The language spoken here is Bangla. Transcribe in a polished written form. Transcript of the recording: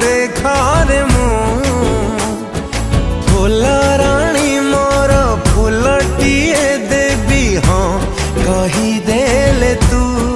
देखार मु फूल राणी मोर फूलटिए देवी हाँ कही देले तू।